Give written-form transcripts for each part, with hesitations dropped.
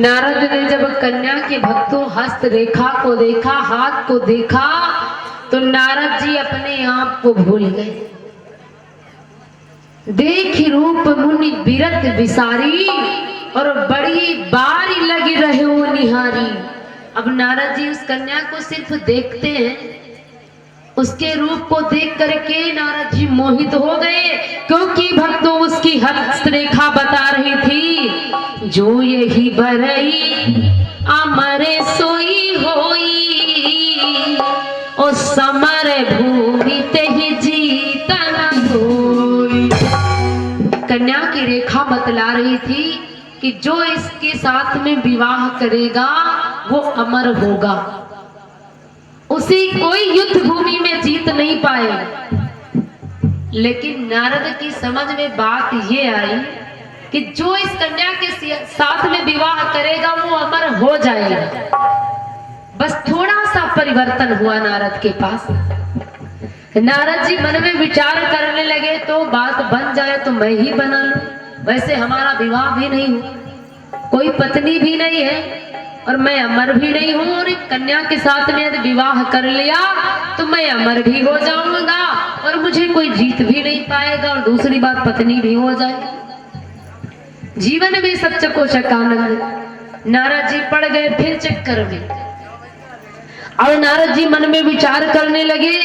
नारद ने जब कन्या के भक्तों हस्त रेखा को देखा, हाथ को देखा, तो नारद जी अपने आप को भूल गए। देख रूप मुनि बिरत विसारी, और बड़ी बारी लगी रहे वो निहारी। अब नारद जी उस कन्या को सिर्फ देखते हैं, उसके रूप को देख करके नारद जी मोहित हो गए, क्योंकि भक्तों उसकी हस्तरेखा बता रही थी, जो यही बरई अमरे सोई होई, ओ समर भूमि ते ही जीतन होई। कन्या की रेखा बतला रही थी कि जो इसके साथ में विवाह करेगा वो अमर होगा, उसी कोई युद्ध भूमि में जीत नहीं पाए। लेकिन नारद की समझ में बात ये आई कि जो इस कन्या के साथ में विवाह करेगा वो अमर हो जाएगा। बस थोड़ा सा परिवर्तन हुआ नारद के पास। नारद जी मन में विचार करने लगे, तो बात बन जाए तो मैं ही बना लूं। वैसे हमारा विवाह भी नहीं हुआ, कोई पत्नी भी नहीं है, और मैं अमर भी नहीं हूं, और एक कन्या के साथ में यदि विवाह कर लिया तो मैं अमर भी हो जाऊंगा और मुझे कोई जीत भी नहीं पाएगा, और दूसरी बात पत्नी भी हो जाएगी। जीवन में सब चकोचक आनंद। नारद जी पड़ गए फिर चक्कर में, और नारद जी मन में विचार करने लगे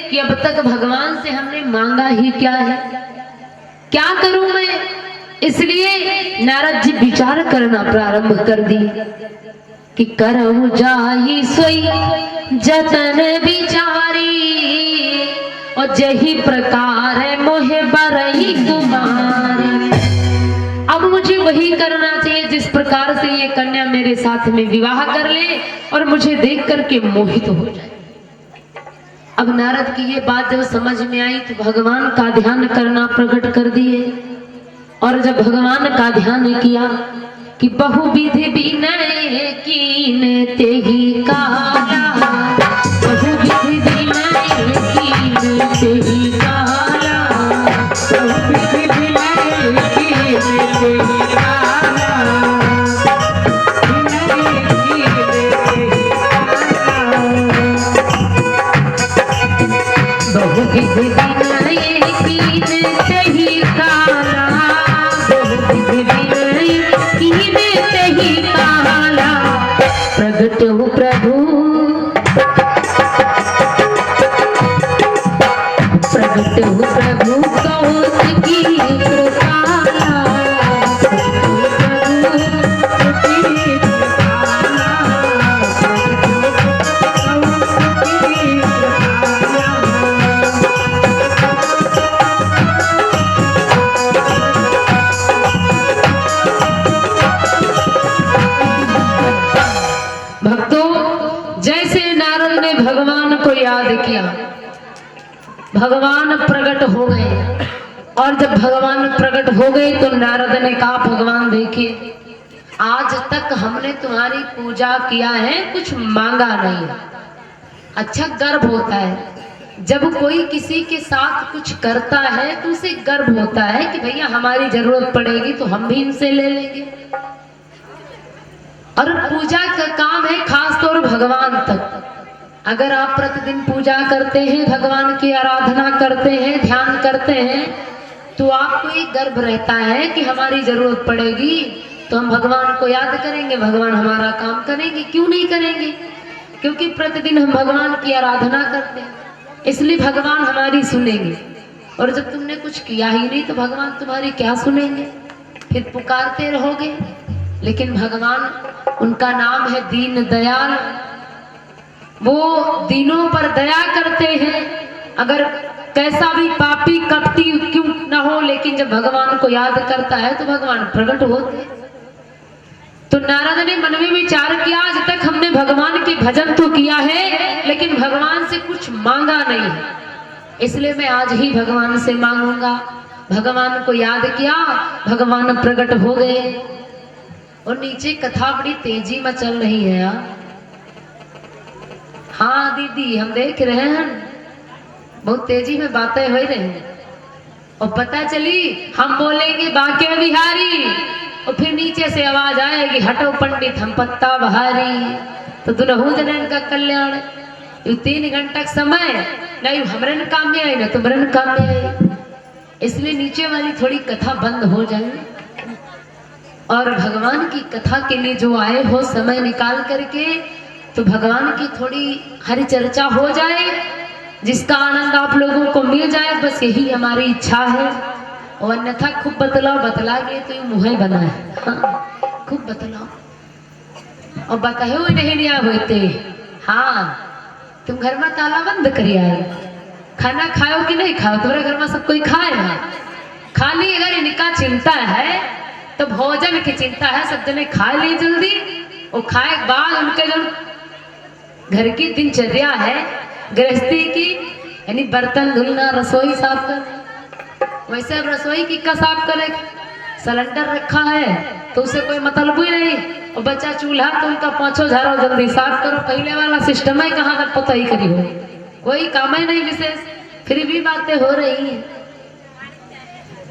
कि अब तक भगवान से हमने मांगा ही क्या है, क्या करूं मैं। इसलिए नारद जी विचार करना प्रारंभ कर दिए कि करहु जाहि सोई जतन विचारी, और जही प्रकार मोहे बरही कुमारी। अब मुझे वही करना चाहिए जिस प्रकार से ये कन्या मेरे साथ में विवाह कर ले और मुझे देख करके मोहित हो जाए। अब नारद की ये बात जब समझ में आई तो भगवान का ध्यान करना प्रकट कर दिए, और जब भगवान का ध्यान किया कि बहुविधि विनय कीन तेहि काला, बहुविधि विनय कीन तेहि काला, बहुविधि विनय कीन तेहि काला, विनय कीन तेहि काला, बहुविधि विनय कीन तेहि काला, प्रगट हो प्रभु, प्रगट हो प्रभु कौशिकी कृपाला, भगवान को याद किया, भगवान प्रकट हो गए। और जब भगवान प्रकट हो गए तो नारद ने कहा, भगवान देखिए आज तक हमने तुम्हारी पूजा किया है, कुछ मांगा नहीं। अच्छा गर्व होता है जब कोई किसी के साथ कुछ करता है तो उसे गर्व होता है कि भैया हमारी जरूरत पड़ेगी तो हम भी इनसे ले लेंगे। और पूजा का काम है खास तौर भगवान तक। अगर आप प्रतिदिन पूजा करते हैं, भगवान की आराधना करते हैं, ध्यान करते हैं, तो आपको एक गर्व रहता है कि हमारी जरूरत पड़ेगी तो हम भगवान को याद करेंगे, भगवान हमारा काम करेंगे। क्यों नहीं करेंगे? क्योंकि प्रतिदिन हम भगवान की आराधना करते हैं, इसलिए भगवान हमारी सुनेंगे। और जब तुमने कुछ किया ही नहीं तो भगवान तुम्हारी क्या सुनेंगे, फिर पुकारते रहोगे। लेकिन भगवान, उनका नाम है दीन दयाल, वो दीनों पर दया करते हैं। अगर कैसा भी पापी कपटी क्यों न हो, लेकिन जब भगवान को याद करता है तो भगवान प्रकट होते हैं। तो नारद ने मन में विचार किया, आज तक हमने भगवान के भजन तो किया है लेकिन भगवान से कुछ मांगा नहीं है, इसलिए मैं आज ही भगवान से मांगूंगा। भगवान को याद किया, भगवान प्रकट हो गए। और नीचे कथा बड़ी तेजी में चल रही है यार। हाँ दीदी, हम देख रहे हैं बहुत तेजी में बातें हो रही हैं। और पता चली हम बोलेंगे बाके बिहारी और फिर नीचे से आवाज आएगी, हटो पंडित हम पत्ता बहारी, तो दुनहु जनन का कल्याण। यू 3 घंटा समय नहीं हमरन काम में आई ना तुमरन काम में आई, इसलिए नीचे वाली थोड़ी कथा बंद हो जाए और भगवान की कथा के लिए जो आए हो समय निकाल करके, तो भगवान की थोड़ी हरि चर्चा हो जाए, जिसका आनंद आप लोगों को मिल जाए, बस यही हमारी इच्छा है। और अन्यथा खूब बतला गए तो ये मुँह बना है। हाँ, खूब बतलाओ और बताए हुए नहीं लिया होते। हाँ, तुम घर में ताला बंद करिए आए, खाना खाओ कि नहीं खाओ, तुम्हारे घर में सब कोई खाए ना, खाली अगर इनका चिंता है तो भोजन की चिंता है, सब जने खा ली जल्दी, और खाए के बाद उनके जो घर की दिनचर्या है गृहस्थी की, यानी बर्तन धुलना, रसोई साफ करना, वैसे अब रसोई की का साफ करे, सिलेंडर रखा है तो उसे कोई मतलब ही नहीं, और बच्चा चूल्हा तो उनका पोंछो झाड़ो जल्दी साफ करो, पहले वाला सिस्टम है कहाँ तक पता ही करी हो, कोई काम ही नहीं विशेष, फिर भी बातें हो रही हैं।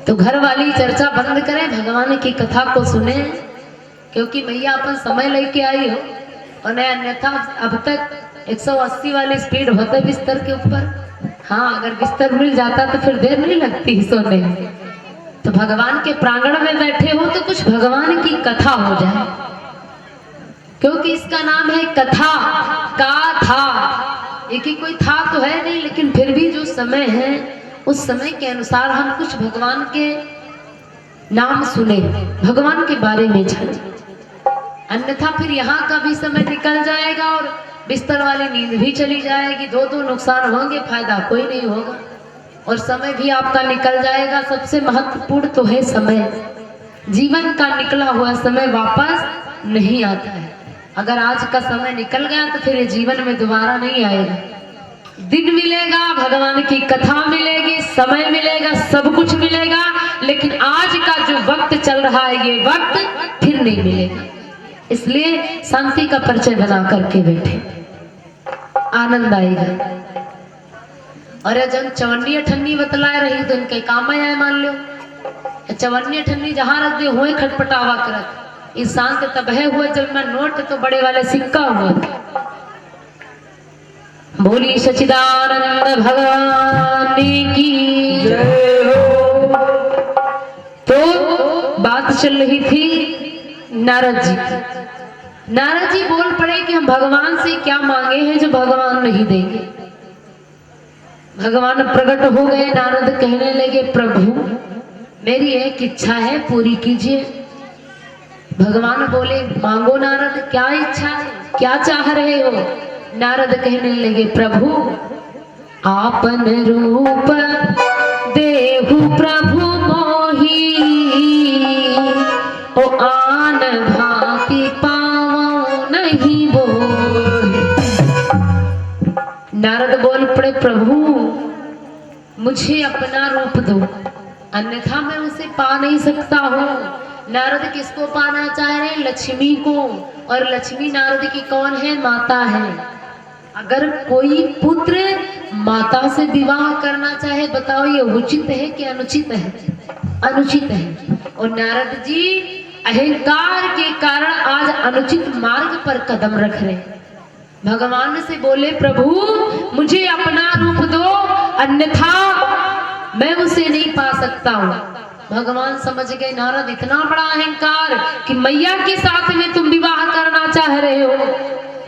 तो घर वाली चर्चा बंद करें, भगवान की कथा को सुने, क्योंकि मैया अपन समय लेके आई हो, और अन्यथा अब तक 180 वाली स्पीड होते बिस्तर के ऊपर। हाँ, अगर बिस्तर मिल जाता तो फिर देर नहीं लगती सोने में। तो भगवान के प्रांगण में बैठे हो तो कुछ भगवान की कथा हो जाए, क्योंकि इसका नाम है कथा का था, एक ही कोई था तो है नहीं, लेकिन फिर भी जो समय है उस समय के अनुसार हम कुछ भगवान के नाम सुने, भगवान के बारे में जाने, अन्यथा फिर यहाँ का भी समय निकल जाएगा और बिस्तर वाली नींद भी चली जाएगी, दो नुकसान होंगे, फायदा कोई नहीं होगा, और समय भी आपका निकल जाएगा। सबसे महत्वपूर्ण तो है समय, जीवन का निकला हुआ समय वापस नहीं आता है। अगर आज का समय निकल गया तो फिर ये जीवन में दोबारा नहीं आएगा। दिन मिलेगा, भगवान की कथा मिलेगी, समय मिलेगा, सब कुछ मिलेगा, लेकिन आज का जो वक्त चल रहा है ये वक्त फिर नहीं मिलेगा। इसलिए शांति का परिचय बना करके बैठे, आनंद आएगा। और जब 54 बतला रही तो इनके काम आए, मान लो 54 जहां रख दे हुए खटपटावा करत, इंसान के तबहे हुए जब मैं नोट तो बड़े वाले सिक्का हुआ। बोली सच्चिदानंद भगवान की जय हो। तो बात चल रही थी नारद जी की। नारद जी बोल पड़े कि हम भगवान से क्या मांगे हैं जो भगवान नहीं देंगे। भगवान प्रकट हो गए, नारद कहने लगे प्रभु मेरी एक इच्छा है पूरी कीजिए। भगवान बोले मांगो नारद, क्या इच्छा है, क्या चाह रहे हो। नारद कहने लगे प्रभु आपन रूप देहु प्रभु मोही, ओ आन भांति पावो नहीं बोहि। नारद बोल पड़े प्रभु मुझे अपना रूप दो, अन्यथा मैं उसे पा नहीं सकता हूँ। नारद किसको पाना चाह रहे? लक्ष्मी को, और लक्ष्मी नारद की कौन है? माता है। अगर कोई पुत्र माता से विवाह करना चाहे, बताओ ये उचित है कि अनुचित है? अनुचित है। और नारद जी अहंकार के कारण आज अनुचित मार्ग पर कदम रख रहे। भगवान से बोले प्रभु मुझे अपना रूप दो, अन्यथा मैं उसे नहीं पा सकता हूँ। भगवान समझ गए नारद इतना बड़ा अहंकार कि मैया के साथ में तुम विवाह करना चाह रहे हो।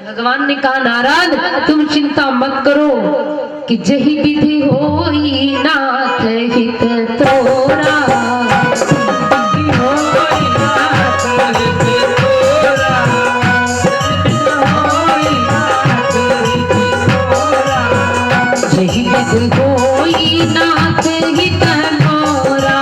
भगवान ने कहा नारद तुम चिंता मत करो कि जही विधि होई नाथ हित तोरा। जही विधि होई नाथ हित तोरा,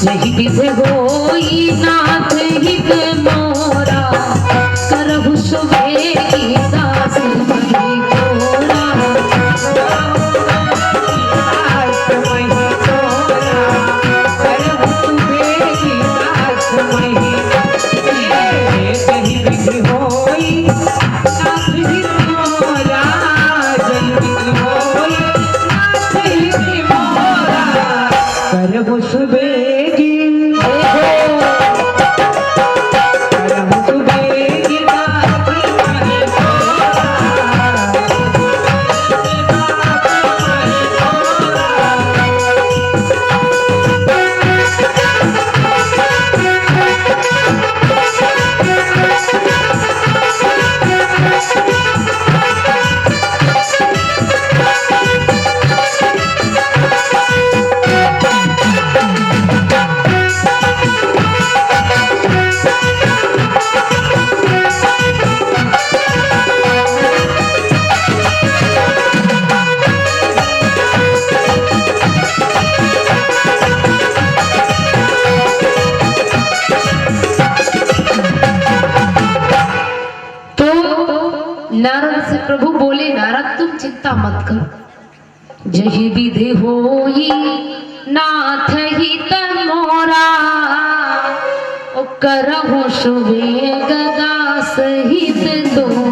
जही विधि होई नाथ हित मोरा, करहु सुबेदी दास मही तोरा। जही करहु सुबेगी नारद से प्रभु बोले, नारद तुम चिंता मत करो, जही विधि होई नाथ ही तमोरा, करहु सुबेग दास हित दो।